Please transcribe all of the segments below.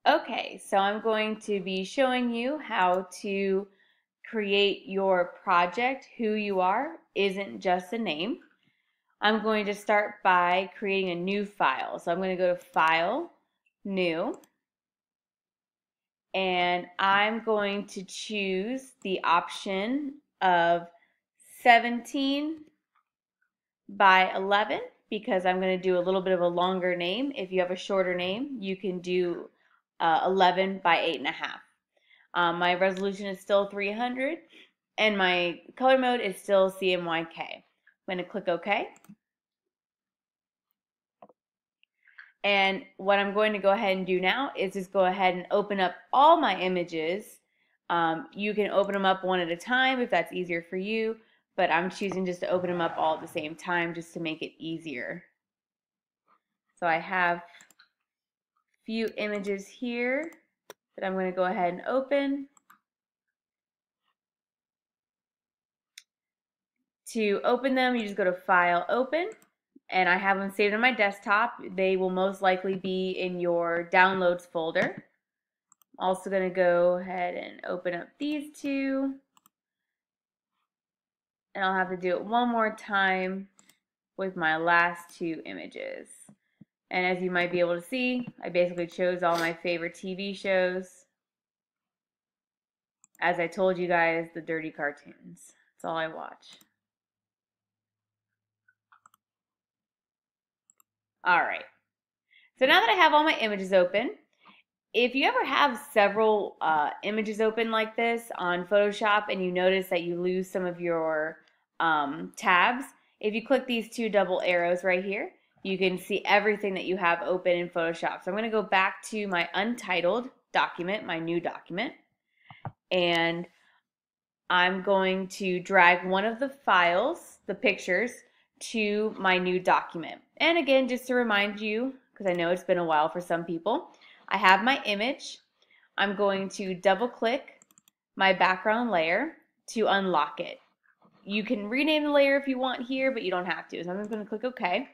Okay, so I'm going to be showing you how to create your project. Who you are isn't just a name. I'm going to start by creating a new file. So I'm going to go to File, New, and I'm going to choose the option of 17 by 11 because I'm going to do a little bit of a longer name. If you have a shorter name, you can do 11 by 8.5. My resolution is still 300 and my color mode is still CMYK. I'm going to click OK. And what I'm going to go ahead and do now is just go ahead and open up all my images. You can open them up one at a time if that's easier for you, but I'm choosing just to open them up all at the same time just to make it easier. So I have a few images here that I'm going to go ahead and open. To open them, you just go to File, Open, and I have them saved on my desktop. They will most likely be in your Downloads folder. I'm also going to go ahead and open up these two, and I'll have to do it one more time with my last two images. And as you might be able to see, I basically chose all my favorite TV shows. As I told you guys, the dirty cartoons. That's all I watch. Alright, so now that I have all my images open, if you ever have several images open like this on Photoshop and you notice that you lose some of your tabs, if you click these two double arrows right here, you can see everything that you have open in Photoshop. So I'm going to go back to my Untitled document, my new document, and I'm going to drag one of the files, the pictures, to my new document. And again, just to remind you, because I know it's been a while for some people, I have my image. I'm going to double click my background layer to unlock it. You can rename the layer if you want here, but you don't have to. So I'm just going to click OK.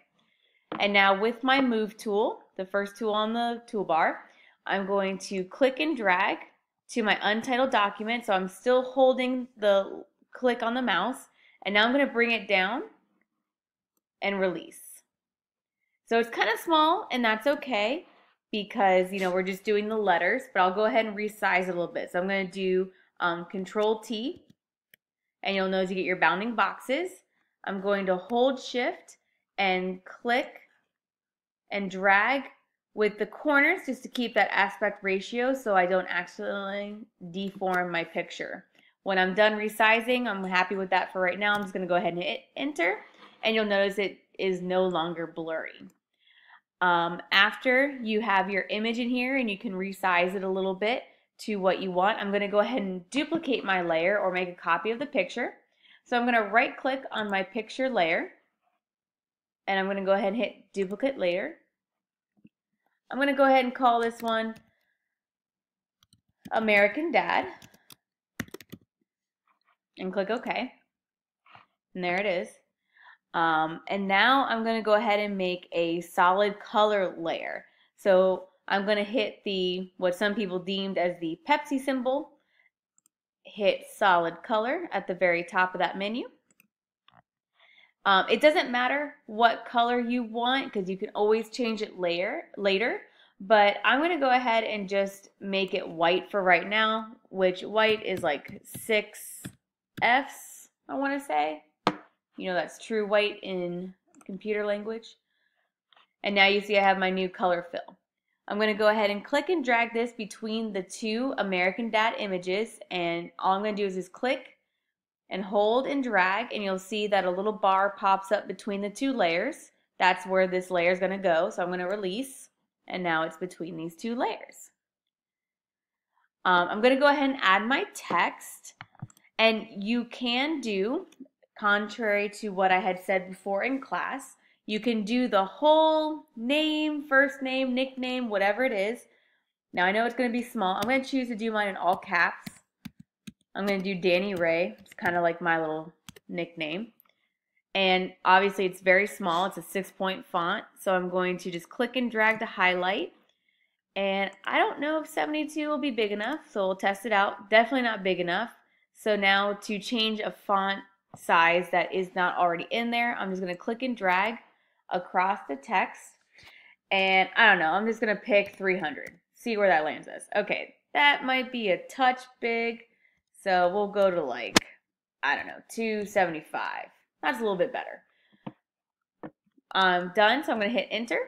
And now with my Move tool, the first tool on the toolbar, I'm going to click and drag to my Untitled document. So I'm still holding the click on the mouse. And now I'm going to bring it down and release. So it's kind of small, and that's okay because, you know, we're just doing the letters, but I'll go ahead and resize it a little bit. So I'm going to do Control T, and you'll notice you get your bounding boxes. I'm going to hold Shift and click and drag with the corners just to keep that aspect ratio so I don't accidentally deform my picture. When I'm done resizing, I'm happy with that for right now. I'm just going to go ahead and hit Enter, and you'll notice it is no longer blurry. After you have your image in here and you can resize it a little bit to what you want, I'm going to go ahead and duplicate my layer or make a copy of the picture. So I'm going to right click on my picture layer and I'm going to go ahead and hit Duplicate Layer. I'm going to go ahead and call this one American Dad and click OK. And there it is. And now I'm going to go ahead and make a solid color layer. So I'm going to hit the, what some people deemed as the Pepsi symbol, hit solid color at the very top of that menu. It doesn't matter what color you want because you can always change it later, but I'm going to go ahead and just make it white for right now, which white is like 6Fs, I want to say. You know, that's true white in computer language. And now you see I have my new color fill. I'm going to go ahead and click and drag this between the two American Dad images, and all I'm going to do is just click and hold and drag, and you'll see that a little bar pops up between the two layers. That's where this layer is going to go. So I'm going to release, and now it's between these two layers. I'm going to go ahead and add my text, and you can do, contrary to what I had said before in class, you can do the whole name, first name, nickname, whatever it is. Now I know it's going to be small. I'm going to choose to do mine in all caps. I'm going to do Danny Ray. It's kind of like my little nickname. And obviously it's very small. It's a 6-point font. So I'm going to just click and drag to highlight. And I don't know if 72 will be big enough, so we'll test it out. Definitely not big enough. So now to change a font size that is not already in there, I'm just going to click and drag across the text. And I don't know, I'm just going to pick 300. See where that lands us. Okay, that might be a touch big. So we'll go to like, I don't know, 275. That's a little bit better. I'm done, so I'm going to hit enter.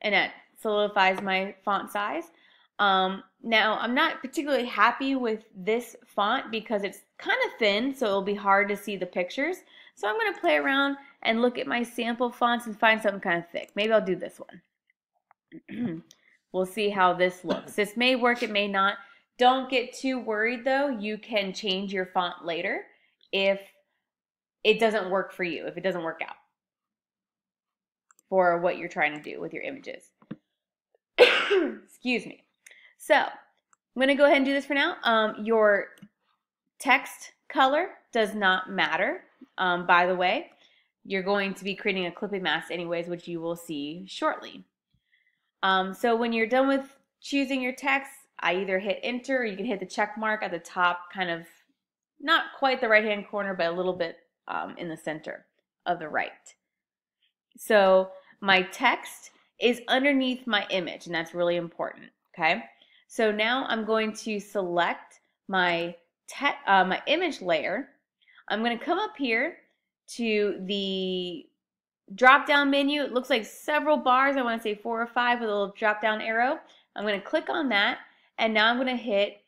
And that solidifies my font size. Now, I'm not particularly happy with this font because it's kind of thin, so it'll be hard to see the pictures. So I'm going to play around and look at my sample fonts and find something kind of thick. Maybe I'll do this one. We'll see how this looks. This may work, it may not. Don't get too worried though. You can change your font later if it doesn't work for you, if it doesn't work out for what you're trying to do with your images. Excuse me. So I'm going to go ahead and do this for now. Your text color does not matter. By the way, you're going to be creating a clipping mask anyways, which you will see shortly. So when you're done with choosing your text, I either hit enter or you can hit the check mark at the top, kind of not quite the right hand corner, but a little bit in the center of the right. So my text is underneath my image, and that's really important, okay? So now I'm going to select my image layer. I'm going to come up here to the drop-down menu. It looks like several bars. I want to say 4 or 5 with a little drop-down arrow. I'm going to click on that, and now I'm going to hit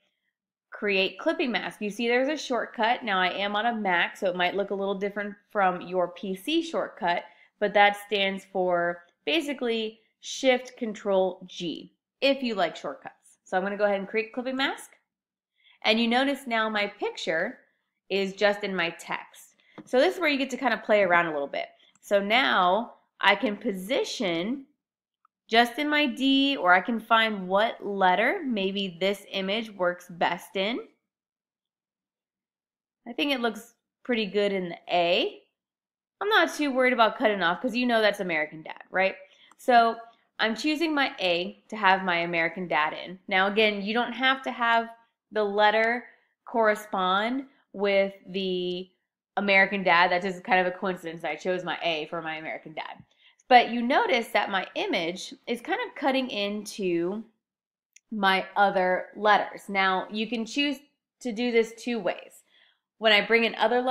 Create Clipping Mask. You see there's a shortcut. Now I am on a Mac, so it might look a little different from your PC shortcut, but that stands for basically Shift Control G if you like shortcuts. So I'm going to go ahead and create Clipping Mask. And you notice now my picture is just in my text. So this is where you get to kind of play around a little bit. So now I can position just in my D, or I can find what letter maybe this image works best in. I think it looks pretty good in the A. I'm not too worried about cutting off because you know that's American Dad, right? So I'm choosing my A to have my American Dad in. Now again, you don't have to have the letter correspond with the American Dad. That's just kind of a coincidence that I chose my A for my American Dad. But you notice that my image is kind of cutting into my other letters. Now you can choose to do this 2 ways. When I bring in other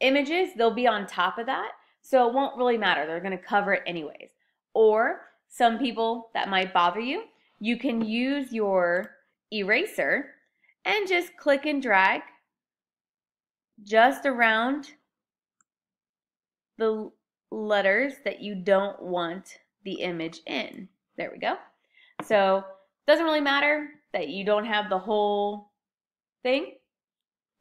images, they'll be on top of that, so it won't really matter. They're going to cover it anyways. Or some people that might bother you, you can use your eraser and just click and drag just around the letters that you don't want the image in. There we go. So it doesn't really matter that you don't have the whole thing,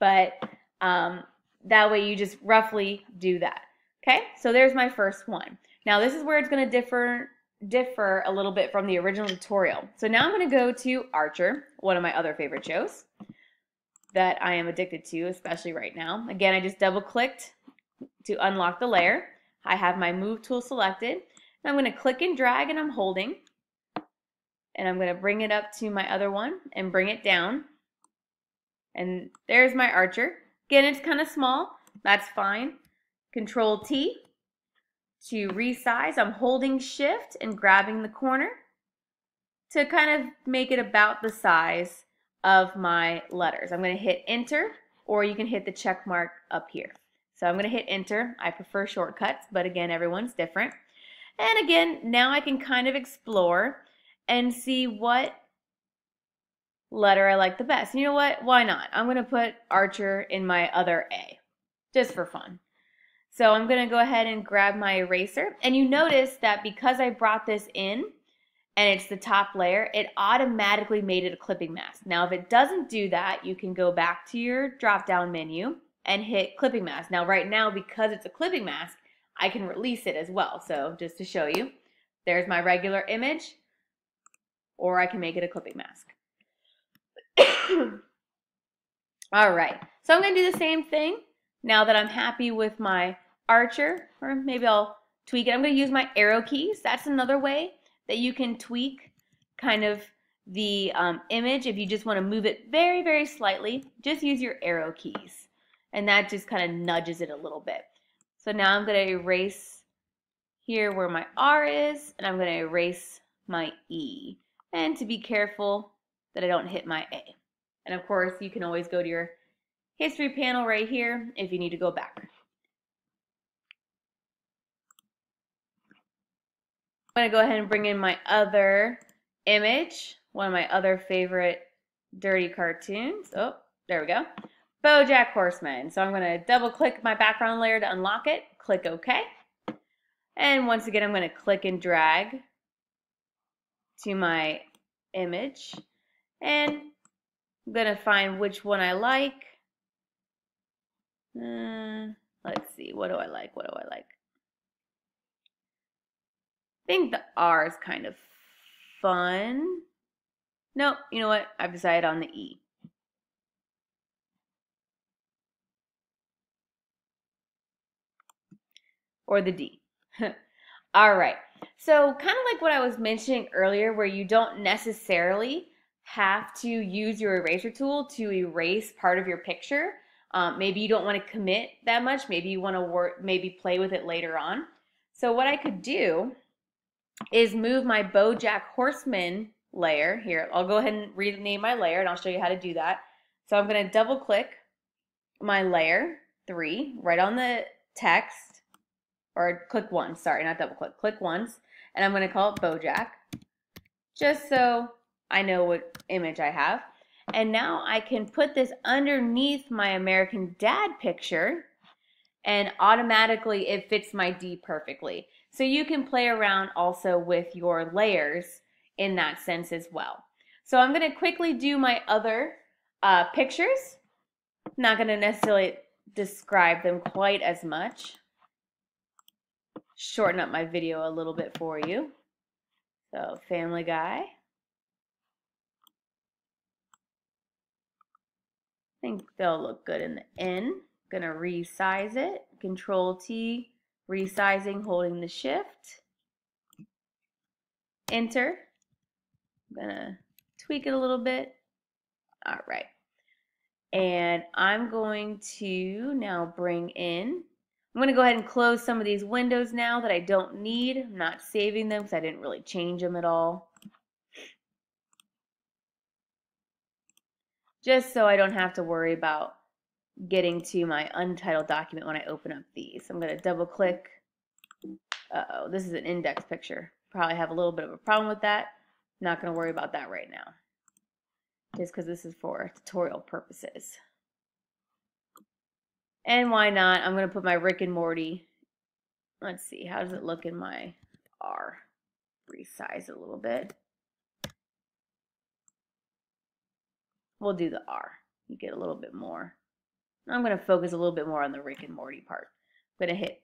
but that way you just roughly do that. Okay, so there's my first one. Now this is where it's going to differ a little bit from the original tutorial. So now I'm going to go to Archer, one of my other favorite shows that I am addicted to, especially right now. Again, I just double clicked to unlock the layer. I have my move tool selected, and I'm going to click and drag, and I'm holding, and I'm going to bring it up to my other one and bring it down, and there's my Archer. Again, it's kind of small. That's fine. Control T to resize. I'm holding Shift and grabbing the corner to kind of make it about the size of my letters. I'm going to hit enter, or you can hit the check mark up here. So I'm going to hit enter. I prefer shortcuts, but again, everyone's different. And again, now I can kind of explore and see what letter I like the best. You know what? Why not? I'm going to put Archer in my other A, just for fun. So I'm going to go ahead and grab my eraser. And you notice that because I brought this in, and it's the top layer, it automatically made it a clipping mask. Now, if it doesn't do that, you can go back to your drop-down menu and hit clipping mask. Now, right now, because it's a clipping mask, I can release it as well. So just to show you, there's my regular image, or I can make it a clipping mask. All right, so I'm going to do the same thing now that I'm happy with my Archer, or maybe I'll tweak it. I'm going to use my arrow keys. That's another way that you can tweak kind of the image. If you just want to move it very, very slightly, just use your arrow keys. And that just kind of nudges it a little bit. So now I'm going to erase here where my R is, and I'm going to erase my E. And to be careful that I don't hit my A. And of course, you can always go to your history panel right here if you need to go back. I'm going to go ahead and bring in my other image, one of my other favorite dirty cartoons. Oh, there we go. BoJack Horseman. So I'm going to double click my background layer to unlock it. Click OK. And once again, I'm going to click and drag to my image. And I'm going to find which one I like. Let's see. What do I like? What do I like? I think the R is kind of fun. Nope. You know what? I've decided on the E. Or the D. All right. So kind of like what I was mentioning earlier, where you don't necessarily have to use your eraser tool to erase part of your picture. Maybe you don't want to commit that much. Maybe you want to maybe play with it later on. So what I could do is move my BoJack Horseman layer here. I'll go ahead and rename my layer, and I'll show you how to do that. So I'm going to double click my layer 3 right on the text. Or click once, sorry, not double click. Click once, and I'm going to call it BoJack, just so I know what image I have. And now I can put this underneath my American Dad picture, and automatically it fits my D perfectly. So you can play around also with your layers in that sense as well. So I'm going to quickly do my other pictures. Not going to necessarily describe them quite as much. Shorten up my video a little bit for you. So Family Guy. I think they'll look good in the N. Gonna resize it. Control T, resizing, holding the shift. Enter. I'm gonna tweak it a little bit. All right. And I'm going to now bring in, I'm going to go ahead and close some of these windows now that I don't need. I'm not saving them because I didn't really change them at all. Just so I don't have to worry about getting to my untitled document when I open up these. I'm going to double click. Uh-oh, this is an index picture. Probably have a little bit of a problem with that. Not going to worry about that right now. Just because this is for tutorial purposes. And why not? I'm going to put my Rick and Morty. Let's see, how does it look in my R? Resize it a little bit. We'll do the R. You get a little bit more. I'm going to focus a little bit more on the Rick and Morty part. I'm going to hit.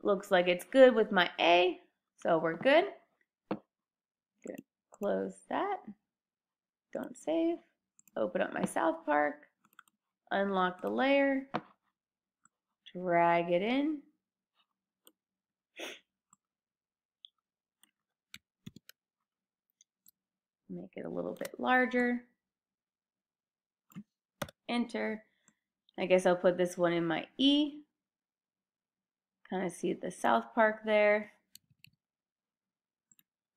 Looks like it's good with my A, so we're good. Going to close that. Don't save. Open up my South Park. Unlock the layer. Drag it in. Make it a little bit larger. Enter. I guess I'll put this one in my E. Kind of see the South Park there.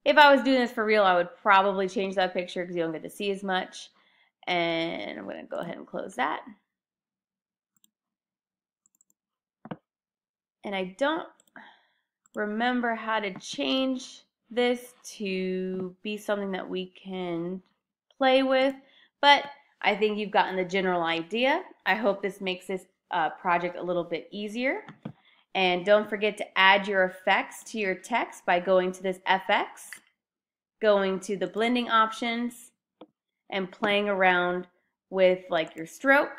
If I was doing this for real, I would probably change that picture because you don't get to see as much. And I'm going to go ahead and close that. And I don't remember how to change this to be something that we can play with, but I think you've gotten the general idea. I hope this makes this project a little bit easier. And don't forget to add your effects to your text by going to this FX, going to the blending options, and playing around with like your stroke.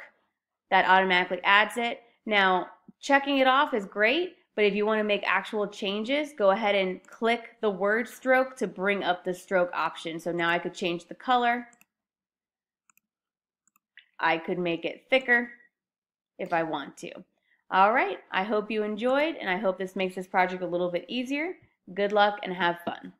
That automatically adds it. Now, checking it off is great, but if you want to make actual changes, go ahead and click the word stroke to bring up the stroke option. So now I could change the color. I could make it thicker if I want to. All right, I hope you enjoyed, and I hope this makes this project a little bit easier. Good luck and have fun.